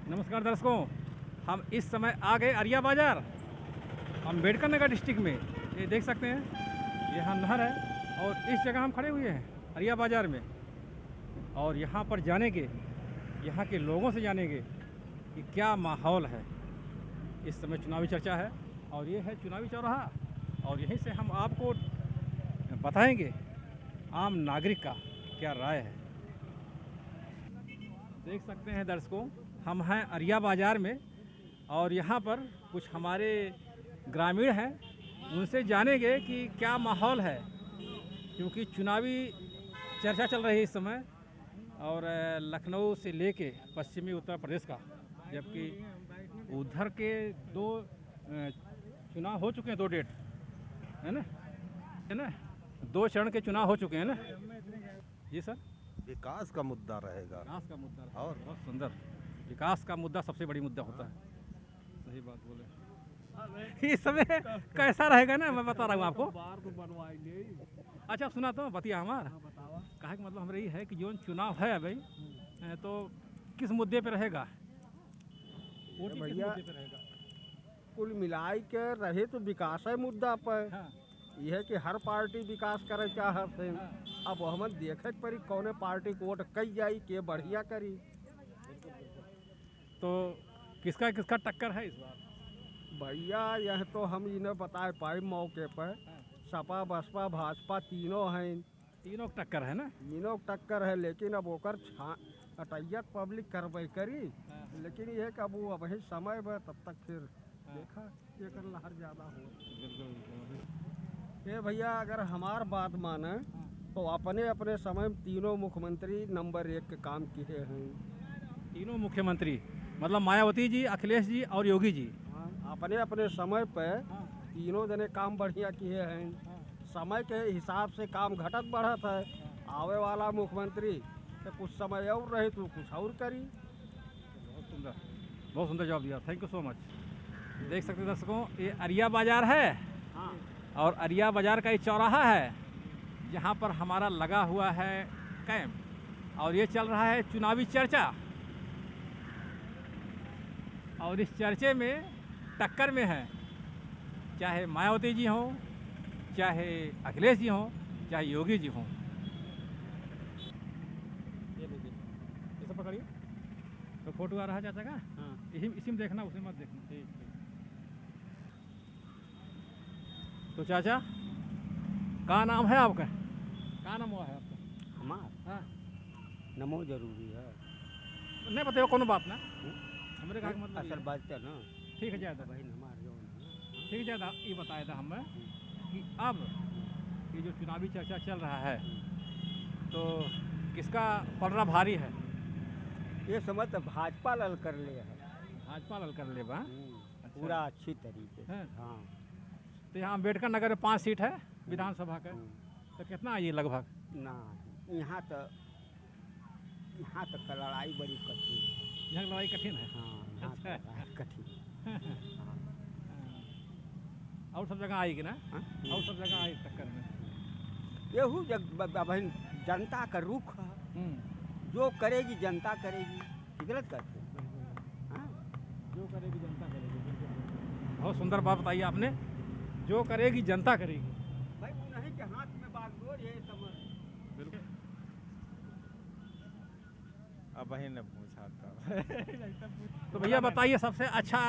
नमस्कार दर्शकों, हम इस समय आ गए अरिया बाजार अम्बेडकर नगर डिस्ट्रिक्ट में। ये देख सकते हैं, यहाँ नहर है और इस जगह हम खड़े हुए हैं अरिया बाजार में। और यहाँ पर जानेंगे, यहाँ के लोगों से जानेंगे कि क्या माहौल है। इस समय चुनावी चर्चा है और ये है चुनावी चौराहा, और यहीं से हम आपको बताएंगे आम नागरिक का क्या राय है। देख सकते हैं दर्शकों, हम हैं अरिया बाज़ार में और यहाँ पर कुछ हमारे ग्रामीण हैं, उनसे जानेंगे कि क्या माहौल है, क्योंकि चुनावी चर्चा चल रही है इस समय। और लखनऊ से लेके पश्चिमी उत्तर प्रदेश का, जबकि उधर के दो चुनाव हो चुके हैं, 2 डेट है ना, 2 चरण के चुनाव हो चुके हैं ना जी सर। विकास का मुद्दा रहेगा। विकास का मुद्दा रहेगा। और बहुत सुंदर, विकास का मुद्दा सबसे बड़ी मुद्दा होता है। सही बात बोले। इस समय कैसा रहेगा ना, मैं बता रहा हूँ आपको। अच्छा सुना तो बतिया हमारा कहा कि मतलब हमारे ये है कि जो चुनाव है भाई, तो किस मुद्दे पे रहेगा, वोटिंग किस मुद्दे पे रहेगा? कुल मिलाई के रहे तो विकास है मुद्दा पर। हाँ, यह है कि हर पार्टी विकास करे चाहत है। हाँ। अब हम देखे पड़ी कौने पार्टी को वोट कई जाई के बढ़िया करी। तो किसका किसका टक्कर है इस बार? भैया यह तो हम इन्हें बता पाए मौके पर। हाँ। सपा बसपा भाजपा तीनों हैं। तीनों की टक्कर है ना। तीनों टक्कर है, लेकिन अब ओकर अटैयत पब्लिक करबे करी। हाँ। लेकिन यह कि अब वो अब ही समय बा, तब तक फिर हाँ। देखा एकर लहर ज़्यादा हो। बिल्कुल। ये भैया अगर हमार बात माने तो अपने अपने समय में तीनों मुख्यमंत्री नंबर 1 के काम किए हैं। तीनों मुख्यमंत्री मतलब मायावती जी, अखिलेश जी और योगी जी। अपने अपने समय पे हाँ। तीनों जने काम बढ़िया किए हैं। हाँ। समय के हिसाब से काम घटत बढ़त है। आवे वाला मुख्यमंत्री तो कुछ समय और रहे तो कुछ और करी। बहुत सुंदर जवाब दिया, थैंक यू सो मच। देख सकते हैं दर्शकों, ये अरिया बाजार है। हाँ। और अरिया बाजार का ये चौराहा है जहाँ पर हमारा लगा हुआ है कैंप, और ये चल रहा है चुनावी चर्चा। और इस चर्चे में टक्कर में है, चाहे मायावती जी हों, चाहे अखिलेश जी हों, चाहे योगी जी हों। ये लीजिए, ये सब पकड़िए। तो फोटो आ रहा है चाचा का? हाँ। इसी में देखना, उसी मत देखना। ठीक ठीक। तो चाचा का नाम है आपका? का नाम हुआ है आपका? हमार हाँ, नमो जरूरी है। नहीं बताइए, कोनो बात ना। हमारे कहा मतलब असल बात है ना। ठीक है ज़्यादा, भाई हमार जो ठीक है ज़्यादा। ये बताया था हमें कि अब ये जो चुनावी चर्चा चल रहा है, तो किसका पलड़ा भारी है? ये समझ तो भाजपा लल कर ले है। भाजपा लल कर ले बा। पूरा अच्छी तरीके से। हाँ। हाँ। तो यहाँ अम्बेडकर नगर में 5 सीट है विधानसभा का, तो कितना है ये लगभग? ना यहाँ तक का लड़ाई बड़ी कठिन है। यहाँ की लड़ाई कठिन है। हाँ, यहाँ अच्छा। तक लड़ाई कठिन है। और सब जगह आएगी ना? हाँ? और सब जगह आएगी टक्कर में। यहू भाई जनता का रुख है। जो करेगी जनता करेगी, गलत करते हैं। हाँ? जो करेगी जनता करेगी। बिल्कुल। बहुत सुंदर बात बताई आपने, जो करेगी जनता करेगी। भाई उन्हीं के हाथ में बागडोर है समझ। बिल्कुल। अब वही ने पूछा था। तो भैया बताइए, सबसे अच्छा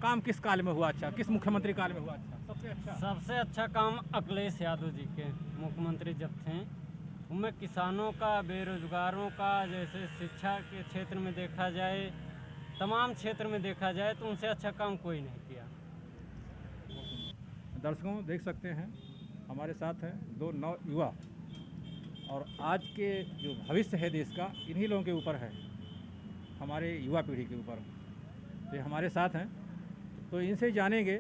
काम किस काल में हुआ? अच्छा, किस मुख्यमंत्री काल में हुआ? अच्छा, सबसे अच्छा काम अखिलेश यादव जी के मुख्यमंत्री जब थे, उनमें किसानों का, बेरोजगारों का, जैसे शिक्षा के क्षेत्र में देखा जाए, तमाम क्षेत्र में देखा जाए तो उनसे अच्छा काम कोई नहीं किया। दर्शकों देख सकते हैं, हमारे साथ हैं 2 नौयुवा, और आज के जो भविष्य है देश का, इन्हीं लोगों के ऊपर है, हमारे युवा पीढ़ी के ऊपर। तो ये हमारे साथ हैं, तो इनसे जानेंगे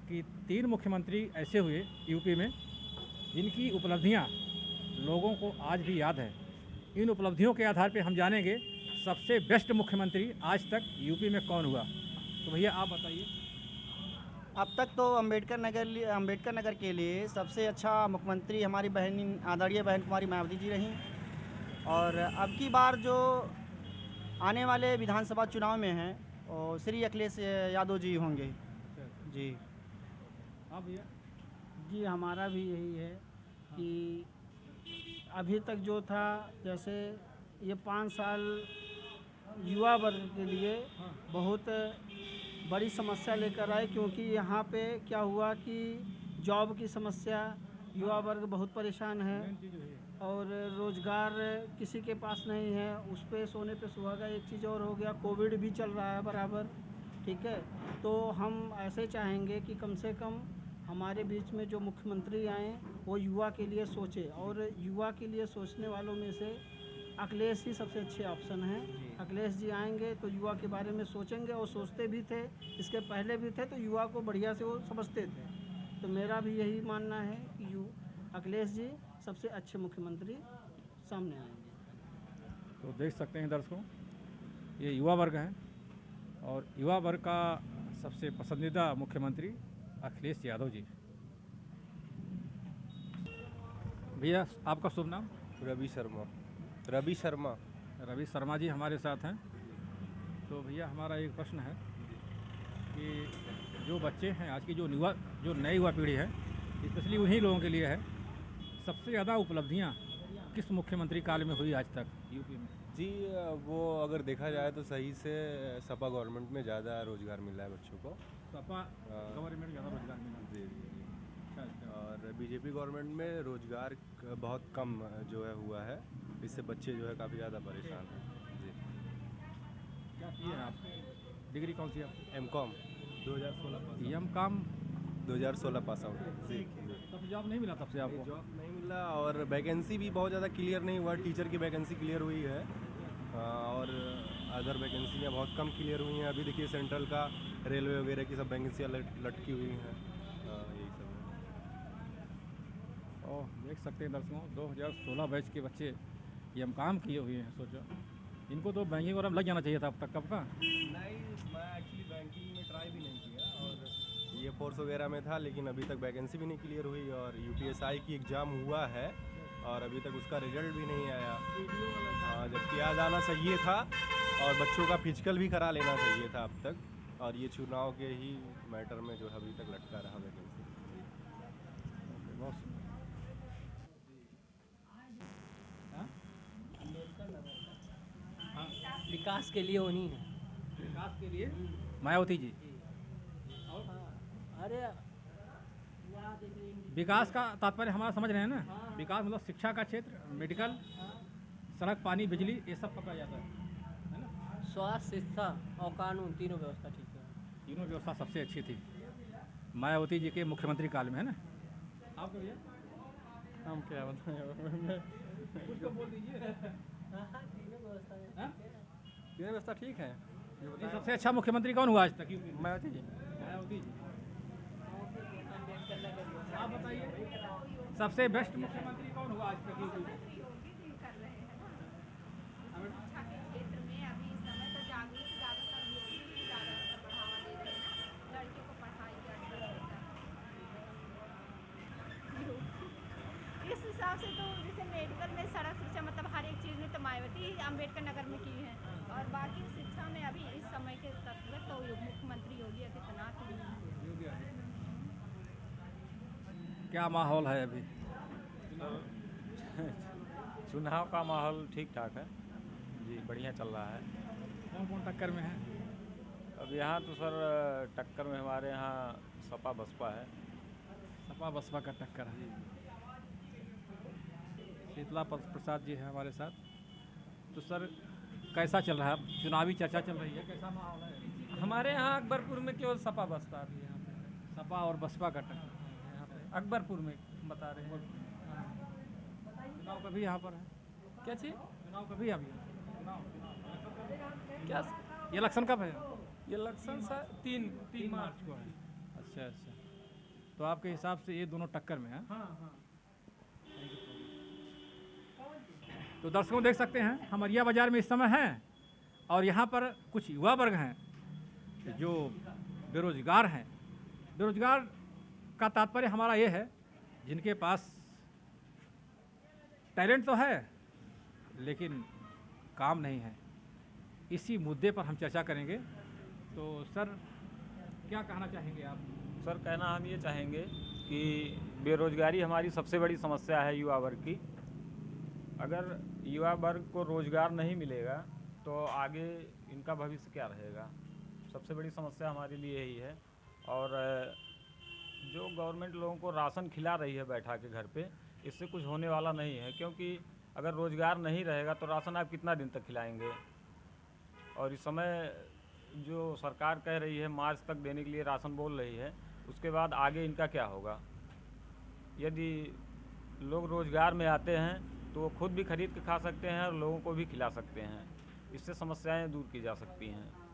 कि 3 मुख्यमंत्री ऐसे हुए यूपी में जिनकी उपलब्धियां लोगों को आज भी याद है। इन उपलब्धियों के आधार पर हम जानेंगे सबसे बेस्ट मुख्यमंत्री आज तक यूपी में कौन हुआ। तो भैया आप बताइए। अब तक तो अम्बेडकर नगर के लिए सबसे अच्छा मुख्यमंत्री हमारी बहन, आदरणीय बहन कुमारी मायावती जी रहीं। और अब की बार जो आने वाले विधानसभा चुनाव में हैं और श्री अखिलेश यादव जी होंगे जी। हाँ भैया। जी हमारा भी यही है कि अभी तक जो था, जैसे ये 5 साल युवा वर्ग के लिए बहुत बड़ी समस्या लेकर आए, क्योंकि यहाँ पे क्या हुआ कि जॉब की समस्या, युवा वर्ग बहुत परेशान है और रोज़गार किसी के पास नहीं है। उस पे सोने पे सुहागा। एक चीज़ और हो गया, कोविड भी चल रहा है बराबर, ठीक है। तो हम ऐसे चाहेंगे कि कम से कम हमारे बीच में जो मुख्यमंत्री आए वो युवा के लिए सोचे, और युवा के लिए सोचने वालों में से अखिलेश ही सबसे अच्छे ऑप्शन हैं। अखिलेश जी आएंगे तो युवा के बारे में सोचेंगे, और सोचते भी थे, इसके पहले भी थे, तो युवा को बढ़िया से वो समझते थे। तो मेरा भी यही मानना है कि अखिलेश जी सबसे अच्छे मुख्यमंत्री सामने आएंगे। तो देख सकते हैं दर्शकों, ये युवा वर्ग है और युवा वर्ग का सबसे पसंदीदा मुख्यमंत्री अखिलेश यादव जी। भैया आपका शुभ नाम? रवि शर्मा। रवि शर्मा। रवि शर्मा जी हमारे साथ हैं। तो भैया हमारा एक प्रश्न है कि जो बच्चे हैं आज की जो नई युवा पीढ़ी है, स्पेशली उन्हीं लोगों के लिए है, सबसे ज़्यादा उपलब्धियां किस मुख्यमंत्री काल में हुई आज तक यूपी में? जी वो अगर देखा जाए तो सही से सपा गवर्नमेंट में ज़्यादा रोज़गार मिला है बच्चों को। सपा गवर्नमेंट ज़्यादा रोजगार मिला। जी जी जी। अच्छा। और बीजेपी गवर्नमेंट में रोज़गार बहुत कम जो है हुआ है, इससे बच्चे जो है काफ़ी ज़्यादा परेशान हैं। जी। क्या किए हैं आप? डिग्री कौन सी आपकी? MCom 2016 pass. MCom 2016 pass out. जी। तब जॉब नहीं मिला तब से आपको? जॉब नहीं मिला और वैकेंसी भी बहुत ज़्यादा क्लियर नहीं हुआ। टीचर की वैकेंसी क्लियर हुई है और अदर वैकेंसियाँ बहुत कम क्लियर हुई हैं। अभी देखिए सेंट्रल का, रेलवे वगैरह की सब वैकेंसियाँ लटकी हुई हैं। यही सब है। और देख सकते हैं दर्शकों, 2016 बैच के बच्चे एमकॉम किए हुए हैं। सोचो, इनको तो बैंकिंग वगैरह में लग जाना चाहिए था अब तक। कब का? नहीं, मैं एक्चुअली बैंकिंग में ट्राई भी नहीं किया और ये फोर्स वगैरह में था, लेकिन अभी तक वैकेंसी भी नहीं क्लियर हुई और यूपीएसआई की एग्ज़ाम हुआ है और अभी तक उसका रिजल्ट भी नहीं आया। जबकि आज आना चाहिए था और बच्चों का फिजिकल भी करा लेना चाहिए था अब तक, और ये चुनाव के ही मैटर में जो है अभी तक लटका रहा वैकेंसी। विकास के लिए उन्हीं है। विकास के लिए मायावती जी। अरे विकास का तात्पर्य हमारा समझ रहे हैं ना? विकास मतलब शिक्षा का क्षेत्र, मेडिकल, सड़क, पानी, बिजली, ये सब पकड़ा जाता है ना? स्वास्थ्य, शिक्षा और कानून, तीनों व्यवस्था ठीक है। तीनों व्यवस्था सबसे अच्छी थी मायावती जी के मुख्यमंत्री काल में, है ना? आपको भैया हम क्या बताएं, कुछ तो बोल दीजिए। हाँ? तीनों व्यवस्था ठीक है। ये सबसे अच्छा मुख्यमंत्री कौन हुआ आज तक यूपी में? मायावती जी। मायावती जी। आप बताइए, सबसे बेस्ट मुख्यमंत्री कौन हुआ आज तक यूपी में? शिक्षा के क्षेत्र में अभी इस समय तो जागरूक ज़्यादातर योगी ही ज़्यादातर बढ़ावा दे रहे हैं ना, लड़कियों को पढ़ाई का अवसर देता है। इस हिसाब से तो जैसे मेडिकल में, सड़क शिक्षा, मतलब हर एक चीज़ में तो मायावती ही अम्बेडकर नगर में की है। और बाकी शिक्षा में अभी इस समय के तत्व तो मुख्यमंत्री योगी आदित्यनाथ ही हैं। क्या माहौल है अभी? चुनाव का माहौल ठीक ठाक है जी, बढ़िया चल रहा है। कौन कौन टक्कर में है? अब यहाँ तो सर टक्कर में हमारे यहाँ सपा बसपा है। सपा बसपा का टक्कर है। शीतला प्रसाद जी है हमारे साथ। तो सर कैसा चल रहा है? चुनावी चर्चा चल रही है, कैसा माहौल है? हमारे यहाँ अकबरपुर में केवल सपा बसपा भी है। यहाँ पे सपा और बसपा का टक्कर यहाँ पे अकबरपुर में बता रहे हैं। चुनाव कभी यहाँ पर है? क्या चीज़? चुनाव कभी अभी है? क्या ये इलेक्शन कब है? ये इलेक्शन सा 3 मार्च को है। अच्छा अच्छा, तो आपके हिसाब से ये दोनों टक्कर में है? हाँ हाँ। तो दर्शकों देख सकते हैं हम अरिया बाज़ार में इस समय हैं और यहाँ पर कुछ युवा वर्ग हैं जो बेरोजगार हैं। बेरोजगार का तात्पर्य हमारा ये है जिनके पास टैलेंट तो है लेकिन काम नहीं है। इसी मुद्दे पर हम चर्चा करेंगे। तो सर क्या कहना चाहेंगे आप? सर कहना हम ये चाहेंगे कि बेरोज़गारी हमारी सबसे बड़ी समस्या है युवा वर्ग की। अगर युवा वर्ग को रोज़गार नहीं मिलेगा तो आगे इनका भविष्य क्या रहेगा? सबसे बड़ी समस्या हमारे लिए यही है। और जो गवर्नमेंट लोगों को राशन खिला रही है बैठा के घर पे, इससे कुछ होने वाला नहीं है, क्योंकि अगर रोज़गार नहीं रहेगा तो राशन आप कितना दिन तक खिलाएंगे। और इस समय जो सरकार कह रही है मार्च तक देने के लिए राशन बोल रही है, उसके बाद आगे इनका क्या होगा? यदि लोग रोज़गार में आते हैं तो वो खुद भी खरीद के खा सकते हैं और लोगों को भी खिला सकते हैं। इससे समस्याएं दूर की जा सकती हैं।